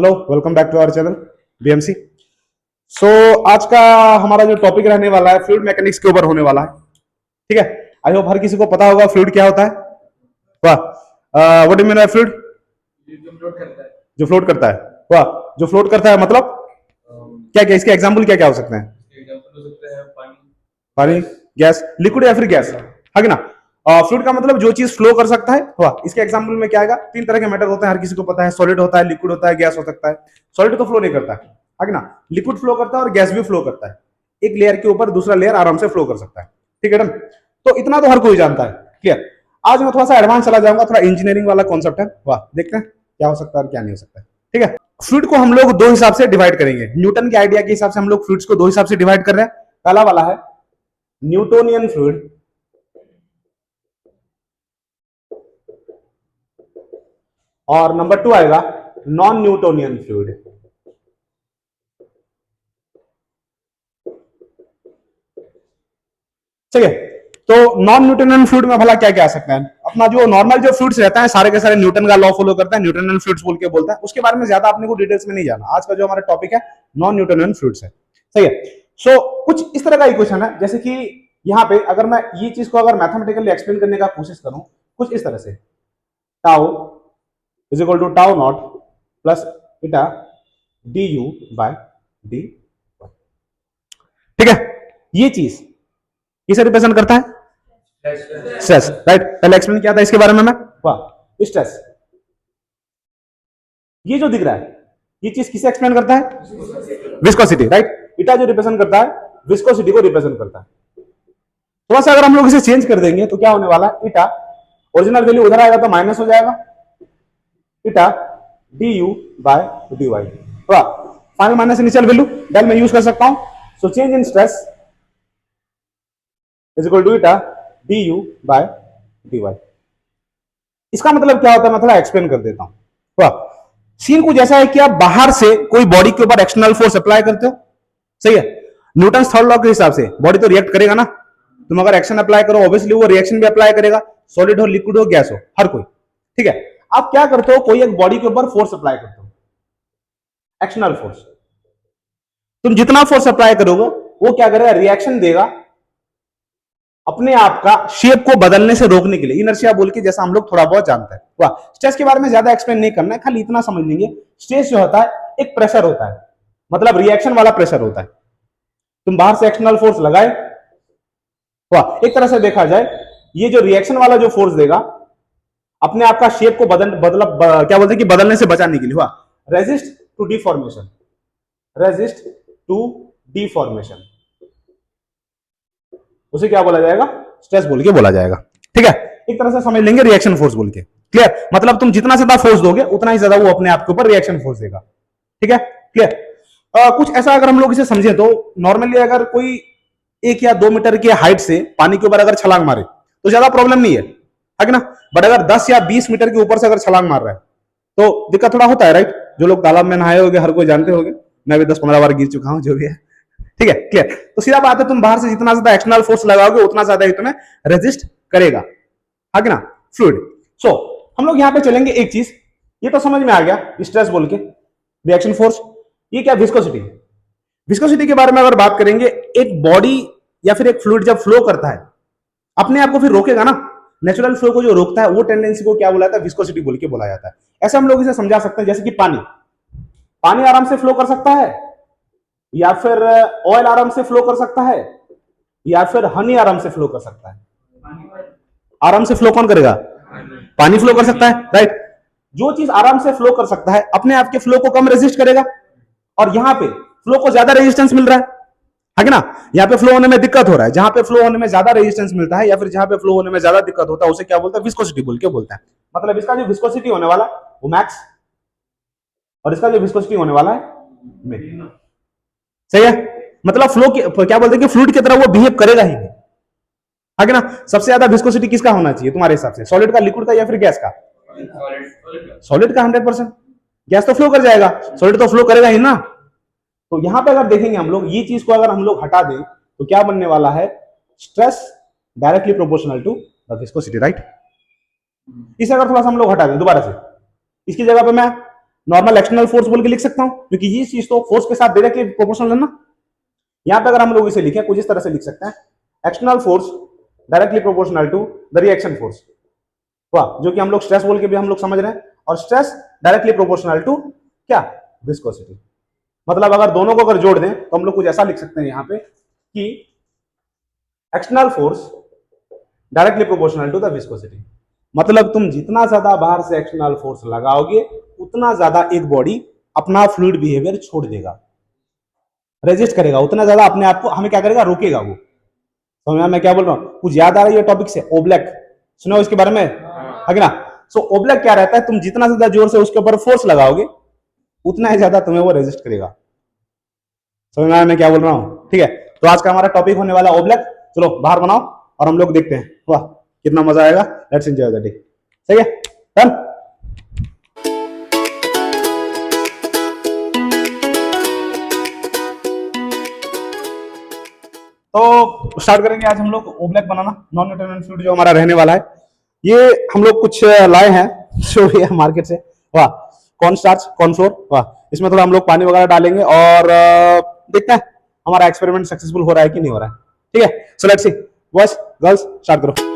Hello, welcome back to our channel BMC. So आज का हमारा जो टॉपिक रहने वाला है फ्लूइड मैकेनिक्स के ऊपर होने वाला है। ठीक है, आई होप हर किसी को पता होगा फ्लूइड क्या होता है। वाह, what do you mean by fluid? जो फ्लोट करता है। वाह, जो फ्लोट करता है मतलब क्या क्या, इसके एग्जाम्पल क्या क्या हो सकते हैं? पानी, गैस, लिक्विड या फिर गैस, है कि ना। फ्लूइड का मतलब जो चीज फ्लो कर सकता है। वाह, इसके एग्जांपल में क्या आएगा? तीन तरह के मैटर होते हैं, हर किसी को पता है। सॉलिड होता है, लिक्विड होता है, गैस हो सकता है। सॉलिड तो फ्लो नहीं करता है कि ना। लिक्विड फ्लो करता है और गैस भी फ्लो करता है। एक लेयर के ऊपर दूसरा लेयर आराम से फ्लो कर सकता है। ठीक है डन। तो इतना तो हर कोई जानता है, क्लियर। आज मैं थोड़ा सा एडवांस चला जाऊंगा, थोड़ा इंजीनियरिंग वाला कॉन्सेप्ट है। वाह, देखते हैं क्या हो सकता है और क्या नहीं हो सकता है। ठीक है, फ्लूइड को हम लोग दो हिसाब से डिवाइड करेंगे। न्यूटन के आइडिया के हिसाब से हम लोग फ्लूइड्स को दो हिसाब से डिवाइड कर रहे हैं। पहला वाला है न्यूटोनियन फ्लूइड, और नंबर टू आएगा नॉन न्यूटोनियन फ्लूइड। ठीक है, तो नॉन न्यूटोनियन फ्लूइड में भला क्या क्या आ सकता है? अपना जो नॉर्मल जो फ्लूइड्स रहता है सारे के सारे न्यूटन का लॉ फॉलो करता है, न्यूटोनियन फ्लूइड्स बोल के बोलता है। उसके बारे में ज्यादा अपने को डिटेल्स में नहीं जाना। आज का जो हमारा टॉपिक है नॉन न्यूटोनियन फ्लूइड्स है। सही है। सो कुछ इस तरह का इक्वेशन है, जैसे कि यहां पे अगर मैं ये चीज को अगर मैथमेटिकली एक्सप्लेन करने का कोशिश करूं कुछ इस तरह से, tau is equal to tau naught plus eta d u by d. ठीक है, ये चीज किसे रिप्रेजेंट करता है? Stress, right. पहले एक्सप्लेन किया था इसके बारे में मैं। वाह, स्ट्रेस ये जो दिख रहा है ये चीज किसे एक्सप्लेन करता है? Viscosity, right. इटा जो रिप्रेजेंट करता है विस्कोसिटी को रिप्रेजेंट करता है। थोड़ा सा अगर हम लोग इसे चेंज कर देंगे तो क्या होने वाला है? इटा ओरिजिनल वैल्यू उधर आएगा तो माइनस हो जाएगा, eta d u by d y. Final minus initial value del में यूज कर सकता हूं। So change in stress is equal to eta d u by d y. इसका मतलब क्या होता है? मैं थोड़ा एक्सप्लेन कर देता हूं। वाह, सीन कुछ ऐसा है कि आप बाहर से कोई बॉडी के ऊपर एक्सटर्नल फोर्स अप्लाई करते हो, सही है। न्यूटन थर्ड लॉ के हिसाब से बॉडी तो रिएक्ट करेगा ना। तुम अगर एक्शन अप्लाई करो ऑब्वियसली वो रिएक्शन भी अप्लाई करेगा, सॉलिड हो, लिक्विड हो, गैस हो, हर कोई। ठीक है, आप क्या करते हो? कोई एक बॉडी के ऊपर फोर्स अप्लाई करते हो, एक्शनल फोर्स। तुम जितना फोर्स अप्लाई करोगे वो क्या करेगा? रिएक्शन देगा अपने आप का शेप को बदलने से रोकने के लिए, इनर्शिया बोल के, जैसा हम लोग थोड़ा बहुत जानते हैं। वाह, स्ट्रेस के बारे में ज्यादा एक्सप्लेन नहीं करना है, खाली इतना समझ लेंगे। स्ट्रेस जो होता है एक प्रेशर होता है, मतलब रिएक्शन वाला प्रेशर होता है। तुम बाहर से एक्सटर्नल फोर्स लगाए, वाह, एक तरह से देखा जाए ये जो रिएक्शन वाला जो फोर्स देगा अपने आप का शेप को क्या बोलते हैं कि बदलने से बचाने के लिए। हुआ resist to deformation, resist to deformation, उसे क्या बोला जाएगा? स्ट्रेस बोल के बोला जाएगा। ठीक है, एक तरह से समझ लेंगे रिएक्शन फोर्स बोल के। क्लियर, मतलब तुम जितना ज्यादा फोर्स दोगे उतना ही ज्यादा वो अपने आप के ऊपर रिएक्शन फोर्स देगा। ठीक है, क्लियर। कुछ ऐसा अगर हम लोग इसे समझे तो नॉर्मली अगर कोई 1 या 2 मीटर की हाइट से पानी के ऊपर अगर छलांग मारे तो ज्यादा प्रॉब्लम नहीं है कि ना। बट अगर 10 या 20 मीटर के ऊपर से अगर छलांग मार रहा है तो दिक्कत थोड़ा होता है, राइट। जो लोग तालाब में नहाए होंगे हर कोई जानते होंगे, मैं भी 10-15 बार गिर चुका हूं, जो भी है। ठीक है, क्लियर। तो सीधा बात है, तुम बाहर से जितना ज्यादा एक्सटर्नल फोर्स लगाओगे उतना ज्यादा ही तुम्हें रेजिस्ट करेगा, है कि ना, फ्लूइड। सो हम लोग यहां पे चलेंगे एक चीज, ये तो समझ में आ गया स्ट्रेस बोल के, रिएक्शन फोर्स। ये क्या? विस्कोसिटी। विस्कोसिटी के बारे में अगर बात करेंगे, एक बॉडी या फिर एक फ्लूइड जब फ्लो करता है अपने आप को फिर रोकेगा ना। नेचुरल फ्लो को जो रोकता है वो टेंडेंसी को क्या बोला जाता है? विस्कोसिटी बोल के बोला जाता है। ऐसा हम लोग इसे समझा सकते हैं जैसे कि पानी, पानी आराम से फ्लो कर सकता है, या फिर ऑयल आराम से फ्लो कर सकता है, या फिर हनी आराम से फ्लो कर सकता है। आराम से फ्लो कौन करेगा? पानी फ्लो कर सकता है, राइट। जो चीज आराम से फ्लो कर सकता है अपने आप के फ्लो को कम रेजिस्ट करेगा, और यहां पे फ्लो को ज्यादा रेजिस्टेंस मिल रहा है कि ना। यहां पे फ्लो होने में दिक्कत हो रहा है, जहां पे फ्लो होने में ज्यादा रेजिस्टेंस मिलता है या फिर जहां पे फ्लो होने में ज्यादा दिक्कत होता है उसे क्या बोलता है? विस्कोसिटी बोल के बोलता है। मतलब इसका जो विस्कोसिटी होने वाला वो मैक्स, और इसका जो विस्कोसिटी होने वाला है मिन। सही है, मतलब फ्लो क्या बोलते हैं कि फ्लूइड की तरह वो बिहेव करेगा ही नहीं, है ना। सबसे ज्यादा विस्कोसिटी किसका होना चाहिए तुम्हारे हिसाब से? सॉलिड का, लिक्विड का, या फिर गैस का? सॉलिड का 100%। गैस तो फ्लो कर जाएगा, सॉलिड तो फ्लो करेगा ही ना। तो यहां पे अगर देखेंगे हम लोग ये चीज को अगर हम लोग हटा दें तो क्या बनने वाला है? Stress directly proportional to the viscosity, right. इसे अगर थोड़ा सा हम लोग हटा दें दोबारा से, इसकी जगह पे मैं नॉर्मल एक्सटर्नल फोर्स बोल के लिख सकता हूं, क्योंकि ये चीज तो फोर्स के साथ डायरेक्टली प्रोपोर्शनल है ना। यहां पे अगर हम लोग इसे लिखें कुछ इस तरह से लिख सकते हैं, external force directly proportional to the reaction force, वाह, जो कि हम लोग स्ट्रेस बोल के भी हम लोग समझ रहे हैं, और स्ट्रेस डायरेक्टली प्रोपोर्शनल टू क्या, विस्कोसिटी। मतलब अगर दोनों को अगर जोड़ दें तो हम लोग कुछ ऐसा लिख सकते हैं यहां पे कि external force directly proportional to the viscosity. मतलब तुम जितना ज्यादा बाहर से एक्सटर्नल फोर्स लगाओगे उतना ज्यादा एक बॉडी अपना फ्लूइड बिहेवियर छोड़ देगा, रेजिस्ट करेगा, उतना ज्यादा अपने आप को हमें क्या करेगा, रोकेगा वो। समझ में मैं क्या बोल रहा हूँ, कुछ याद आ रही है टॉपिक से? ओब्लेक सुनो इसके बारे में, है ना। सो ओब्लेक क्या रहता है, तुम जितना ज्यादा जोर से उसके ऊपर फोर्स लगाओगे उतना ही ज्यादा तुम्हें वो रेजिस्ट करेगा। समझ में मैं क्या बोल रहा हूँ? ठीक है, तो आज का हमारा टॉपिक होने वाला ओब्लेक। चलो बाहर बनाओ और हम लोग देखते हैं, वाह कितना मजा आएगा। Let's enjoy the day. सही है, डन। तो स्टार्ट करेंगे आज हम लोग ओब्लेक बनाना, नॉन न्यूटोनियन फ्लूइड जो हमारा रहने वाला है। ये हम लोग कुछ लाए हैं जो भी है मार्केट से, वाह, कॉर्न स्टार्च, कॉर्न फ्लोर, वाह, इसमें थोड़ा हम लोग पानी वगैरह डालेंगे और देखते हैं हमारा एक्सपेरिमेंट सक्सेसफुल हो रहा है कि नहीं हो रहा है। ठीक है, so let's see, boys girls start करो।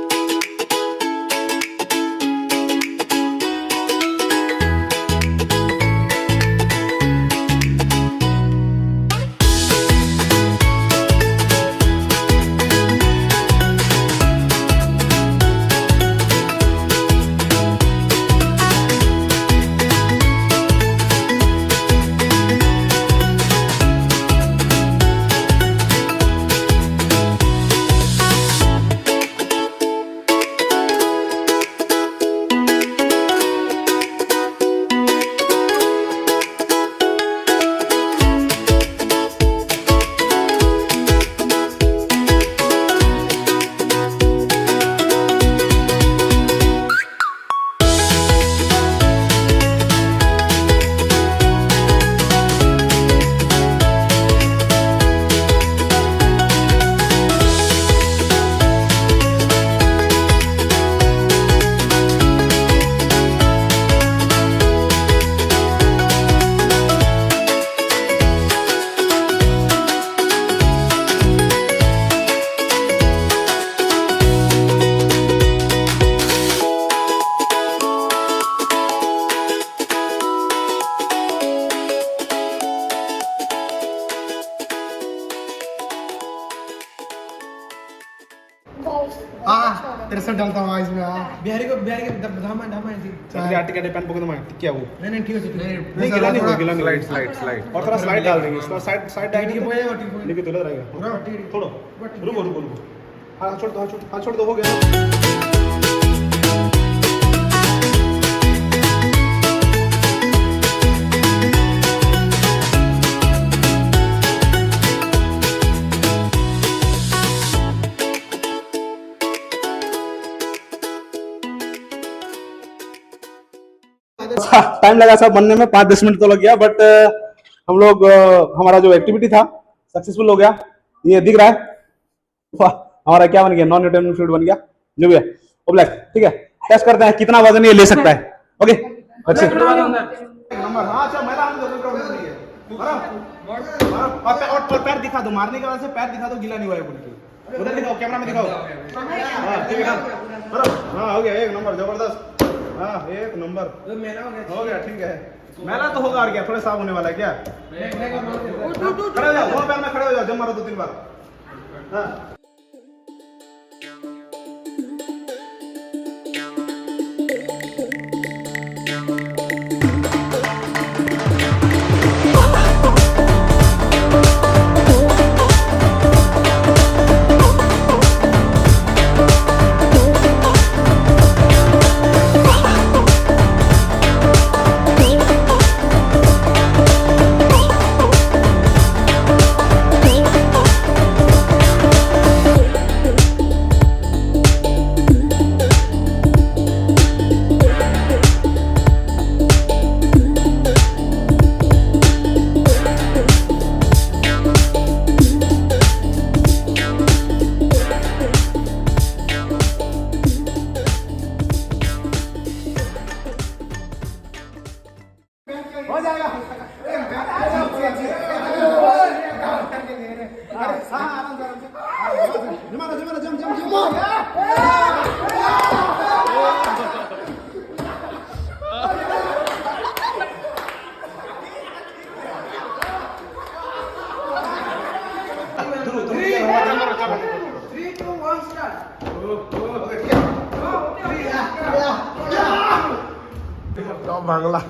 तेरे से डालता हूँ इसमें। बिहारी को धामा धामा थी। चल आटे के पैन पकड़ मार क्या वो? नहीं ठीक है, नहीं गिला नहीं होगा, गिला नहीं। स्लाइड और थोड़ा स्लाइड डाल देंगे इसका, साइड डाल के बोया और ठीक लेके तो लग रहेगा थोड़ा। रुको हां छोड़ दो, हो गया। टाइम लगा सब बनने में, 5-10 मिनट तो लग गया, बट हम लोग हमारा जो एक्टिविटी था सक्सेसफुल हो गया। ये दिख रहा है, वाह, हमारा क्या बन गया, नॉन न्यूटोनियन फ्लूइड बन गया जो भी है ओब्लेक। ठीक है, टेस्ट करते हैं कितना वजन ये ले सकता है। ओके, अच्छे नंबर। हां अच्छा, मेरा हम कोई प्रॉब्लम नहीं है। और पैर दिखा दो, मारने के बाद से पैर दिखा दो, गिला नहीं हुआ है बोल के। उधर दिखाओ, कैमरा में दिखाओ। हां ठीक है, हां हो गया, एक नंबर, जबरदस्त। हाँ एक नंबर हो गया, ठीक है। मेला तो होगा और क्या, थोड़ा साफ होने वाला है क्या? खड़े हो जाओ, दोनों पैर में खड़े हो जाओ, जब मारो 2-3 बार। हाँ 3, 2, 1, start. तो बांगला